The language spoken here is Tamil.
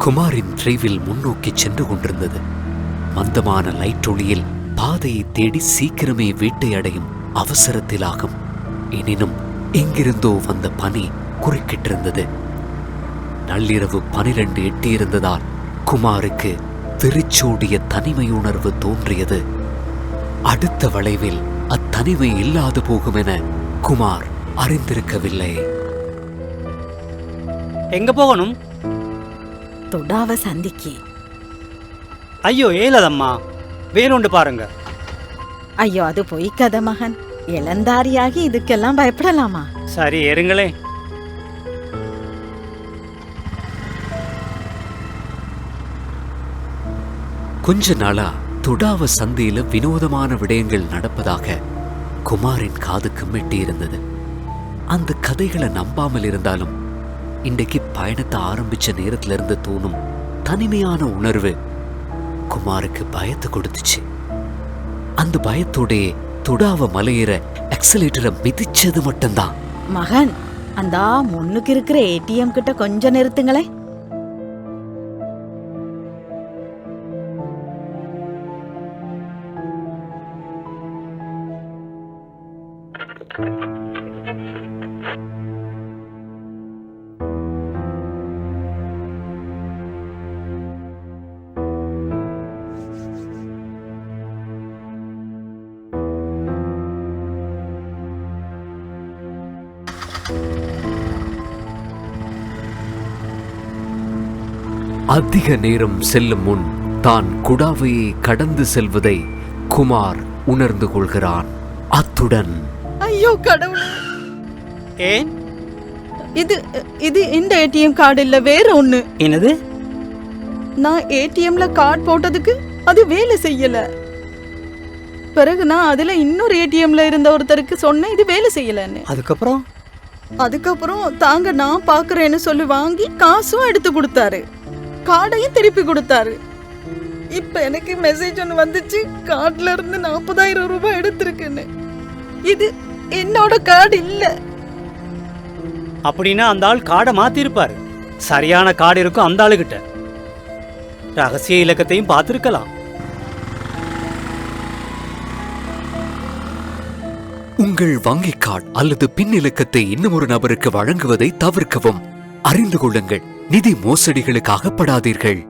குமாரின் டிரைவில் முன்னோக்கி சென்று கொண்டிருந்தது. மந்தமான லைட் ஒளியில் பாதையை தேடி சீக்கிரமே வீட்டை அடையும் அவசரத்திலாகும். எனினும் எங்கிருந்தோ வந்த பனி குறுக்கிட்டிருந்தது. நள்ளிரவு 12 எட்டியிருந்ததால் குமாருக்கு வெறிச்சோடிய தனிமையுணர்வு தோன்றியது. அடுத்த வளைவில் அத்தனிமை இல்லாது போகும் என குமார் அறிந்திருக்கவில்லை. எங்க போகணும்? தொடாவ சந்திக்கு. ஐயோ ஏலதம்மா, வேறொண்டு பாருங்க. ஐயோ அது பொய்க்கத மகன். இளந்தாரியாகி இதுக்கெல்லாம் பயப்படலாமா? சரி ஏறுங்களே. கொஞ்ச நாளா தொடாவ சந்தையில வினோதமான விடயங்கள் நடப்பதாக குமாரின் காதுக்கு எட்டியிருந்தது. அந்த கதைகளை நம்பாமல் இருந்தாலும் இன்றைக்கு பயணத்தை ஆரம்பிச்ச நேரத்துல இருந்து தோணும் தனிமையான உணர்வு குமாருக்கு பயத்தை கொடுத்துச்சு. அந்த பயத்தோடே தொடாவ மலையேற எக்ஸலேட்டரை மிதிச்சது மட்டும்தான். மகன், அந்த முன்னுக்கு இருக்கிற ஏடிஎம் கிட்ட கொஞ்சம் நிறுத்துங்களே. அதிக நேரம் செல்லும் முன் தான் குடாவையை கடந்து செல்வதை குமார் உணர்ந்து கொள்கிறான். அத்துடன் ஐயோ கடவுளே, ஏன்? இது இந்த ஏடிஎம் கார்டு இல்ல, வேற ஒண்ணு. என்னது? நான் ஏடிஎம்ல கார்டு போட்டதுக்கு அது வேலை செய்யல. பிறகு நான் அதுல இன்னொரு ஏடிஎம்ல இருந்த ஒருத்தருக்கு சொன்னேன் இது வேலை செய்யலன்னு. அதுக்கப்புறம் தாங்க நான் பாக்குறேன்னு சொல்லி வாங்கி காசும் எடுத்து கொடுத்தாரு, கார்டையும் திருப்பி கொடுத்தாரு. இப்ப எனக்கு மெசேஜ் ஒன்று வந்துச்சு, கார்டுல இருந்து 40,000 ரூபாய் எடுத்திருக்குன்னு. இது என்னோட கார்டு இல்ல. அப்படின்னா அந்த ஆள் கார்டை மாத்திருப்பாரு. சரியான கார்டு இருக்கும் அந்த ஆளுகிட்ட. ரகசிய இலக்கத்தையும் பார்த்திருக்கலாம். உங்கள் வங்கி கார்டு அல்லது பின் இலக்கத்தை இன்னும் ஒரு நபருக்கு வழங்குவதை தவிர்க்கவும். அறிந்து கொள்ளுங்கள், நிதி மோசடிகளுக்கு அகப்படாதீர்கள்.